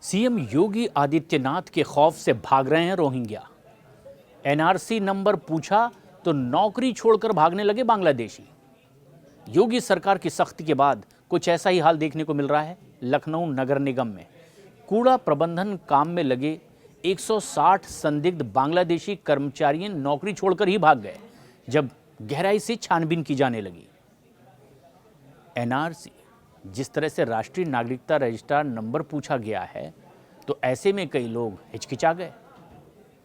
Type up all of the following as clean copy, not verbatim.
CM Yogi Adityanath के खौफ से भाग रहे हैं रोहिंग्या। एनआरसी नंबर पूछा तो नौकरी छोड़कर भागने लगे बांग्लादेशी। योगी सरकार की सख्ती के बाद कुछ ऐसा ही हाल देखने को मिल रहा है लखनऊ नगर निगम में। कूड़ा प्रबंधन काम में लगे 160 संदिग्ध बांग्लादेशी कर्मचारी नौकरी छोड़कर ही भाग गए जब गहराई से छानबीन की जाने लगी। एनआरसी जिस तरह से राष्ट्रीय नागरिकता रजिस्टर नंबर पूछा गया है तो ऐसे में कई लोग हिचकिचा गए,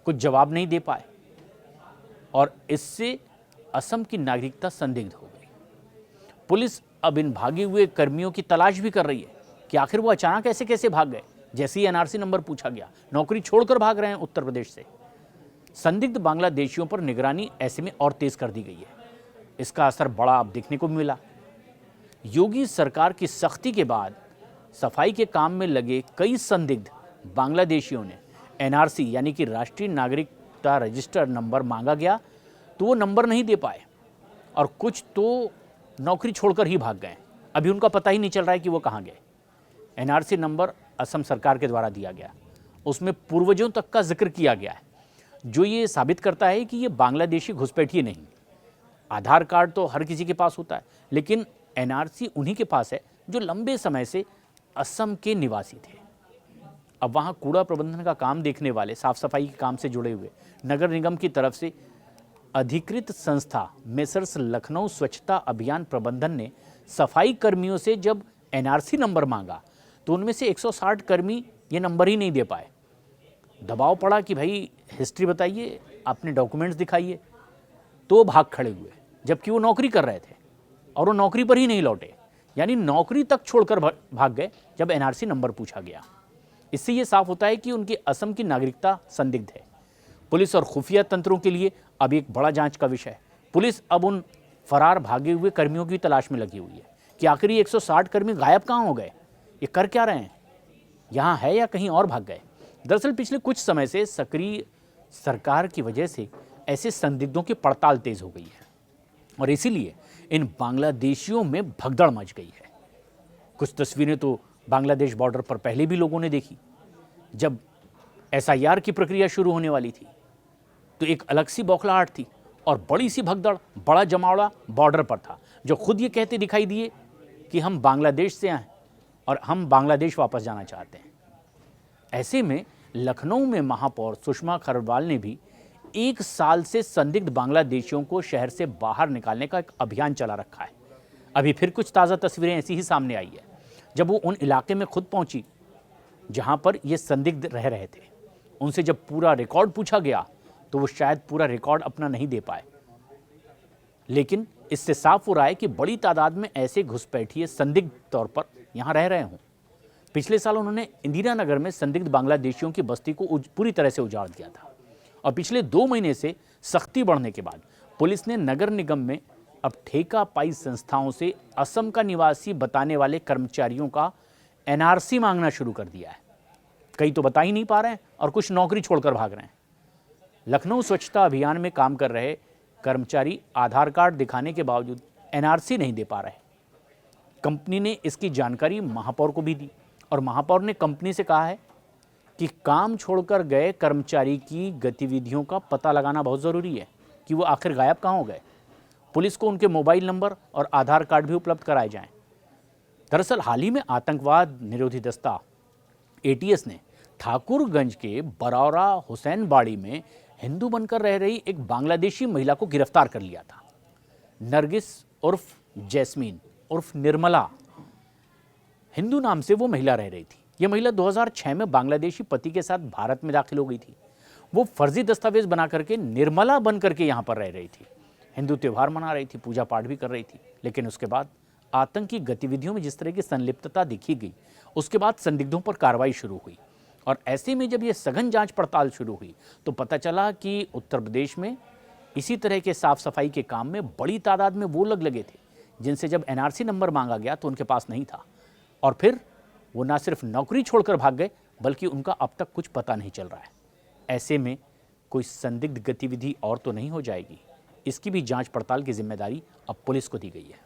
कुछ जवाब नहीं दे पाए और इससे असम की नागरिकता संदिग्ध हो गई। पुलिस अब इन भागे हुए कर्मियों की तलाश भी कर रही है कि आखिर वो अचानक ऐसे कैसे भाग गए। जैसे ही एनआरसी नंबर पूछा गया, नौकरी छोड़कर भाग रहे हैं उत्तर प्रदेश से। संदिग्ध बांग्लादेशियों पर निगरानी ऐसे में और तेज कर दी गई है। इसका असर बड़ा अब देखने को मिला। योगी सरकार की सख्ती के बाद सफाई के काम में लगे कई संदिग्ध बांग्लादेशियों ने एनआरसी यानी कि राष्ट्रीय नागरिकता रजिस्टर नंबर मांगा गया तो वो नंबर नहीं दे पाए और कुछ तो नौकरी छोड़कर ही भाग गए। अभी उनका पता ही नहीं चल रहा है कि वो कहाँ गए। एनआरसी नंबर असम सरकार के द्वारा दिया गया, उसमें पूर्वजों तक का जिक्र किया गया है, जो ये साबित करता है कि ये बांग्लादेशी घुसपैठिए नहीं। आधार कार्ड तो हर किसी के पास होता है, लेकिन एनआरसी उन्हीं के पास है जो लंबे समय से असम के निवासी थे। अब वहाँ कूड़ा प्रबंधन का काम देखने वाले, साफ सफाई के काम से जुड़े हुए नगर निगम की तरफ से अधिकृत संस्था मेसर्स लखनऊ स्वच्छता अभियान प्रबंधन ने सफाई कर्मियों से जब एनआरसी नंबर मांगा तो उनमें से 160 कर्मी ये नंबर ही नहीं दे पाए। दबाव पड़ा कि भाई हिस्ट्री बताइए, अपने डॉक्यूमेंट्स दिखाइए, तो भाग खड़े हुए, जबकि वो नौकरी कर रहे थे और वो नौकरी पर ही नहीं लौटे, यानी नौकरी तक छोड़कर भाग गए जब एनआरसी नंबर पूछा गया। इससे ये साफ होता है कि उनकी असम की नागरिकता संदिग्ध है। पुलिस और खुफिया तंत्रों के लिए अब एक बड़ा जांच का विषय है। पुलिस अब उन फरार भागे हुए कर्मियों की तलाश में लगी हुई है कि आखिर ये 160 कर्मी गायब कहाँ हो गए, ये कर क्या रहे हैं, यहाँ है या कहीं और भाग गए। दरअसल पिछले कुछ समय से सक्रिय सरकार की वजह से ऐसे संदिग्धों की पड़ताल तेज हो गई है और इसीलिए इन बांग्लादेशियों में भगदड़ मच गई है। कुछ तस्वीरें तो बांग्लादेश बॉर्डर पर पहले भी लोगों ने देखी। जब एसआईआर की प्रक्रिया शुरू होने वाली थी तो एक अलग सी बौखलाहट थी और बड़ी सी भगदड़, बड़ा जमावड़ा बॉर्डर पर था, जो खुद ये कहते दिखाई दिए कि हम बांग्लादेश से आए और हम बांग्लादेश वापस जाना चाहते हैं। ऐसे में लखनऊ में महापौर सुषमा खरवाल ने भी 1 साल से संदिग्ध बांग्लादेशियों को शहर से बाहर निकालने का एक अभियान चला रखा है। अभी फिर कुछ ताज़ा तस्वीरें ऐसी ही सामने आई है जब वो उन इलाके में खुद पहुंची जहां पर ये संदिग्ध रह रहे थे। उनसे जब पूरा रिकॉर्ड पूछा गया तो वो शायद पूरा रिकॉर्ड अपना नहीं दे पाए, लेकिन इससे साफ हो रहा है कि बड़ी तादाद में ऐसे घुसपैठिए संदिग्ध तौर पर यहां रह रहे हों। पिछले साल उन्होंने इंदिरा नगर में संदिग्ध बांग्लादेशियों की बस्ती को पूरी तरह से उजाड़ दिया था और पिछले 2 महीने से सख्ती बढ़ने के बाद पुलिस ने नगर निगम में अब ठेका पाई संस्थाओं से असम का निवासी बताने वाले कर्मचारियों का एनआरसी मांगना शुरू कर दिया है। कई तो बता ही नहीं पा रहे हैं और कुछ नौकरी छोड़कर भाग रहे हैं। लखनऊ स्वच्छता अभियान में काम कर रहे कर्मचारी आधार कार्ड दिखाने के बावजूद एनआरसी नहीं दे पा रहे। कंपनी ने इसकी जानकारी महापौर को भी दी और महापौर ने कंपनी से कहा है कि काम छोड़कर गए कर्मचारी की गतिविधियों का पता लगाना बहुत ज़रूरी है कि वो आखिर गायब कहाँ हो गए। पुलिस को उनके मोबाइल नंबर और आधार कार्ड भी उपलब्ध कराए जाएं। दरअसल हाल ही में आतंकवाद निरोधी दस्ता एटीएस ने ठाकुरगंज के बरौरा हुसैनबाड़ी में हिंदू बनकर रह रही एक बांग्लादेशी महिला को गिरफ्तार कर लिया था। नरगिस उर्फ जैस्मीन उर्फ निर्मला हिंदू नाम से वो महिला रह रही थी। ये महिला 2006 में बांग्लादेशी पति के साथ भारत में दाखिल हो गई थी। वो फर्जी दस्तावेज बना करके निर्मला बन करके यहाँ पर रह रही थी, हिंदू त्यौहार मना रही थी, पूजा पाठ भी कर रही थी। लेकिन उसके बाद आतंकी गतिविधियों में जिस तरह की संलिप्तता दिखी गई, उसके बाद संदिग्धों पर कार्रवाई शुरू हुई और ऐसे में जब ये सघन जांच पड़ताल शुरू हुई तो पता चला कि उत्तर प्रदेश में इसी तरह के साफ सफाई के काम में बड़ी तादाद में वो लोग लगे थे जिनसे जब एनआरसी नंबर मांगा गया तो उनके पास नहीं था और फिर वो ना सिर्फ नौकरी छोड़कर भाग गए बल्कि उनका अब तक कुछ पता नहीं चल रहा है। ऐसे में कोई संदिग्ध गतिविधि और तो नहीं हो जाएगी। इसकी भी जांच पड़ताल की जिम्मेदारी अब पुलिस को दी गई है।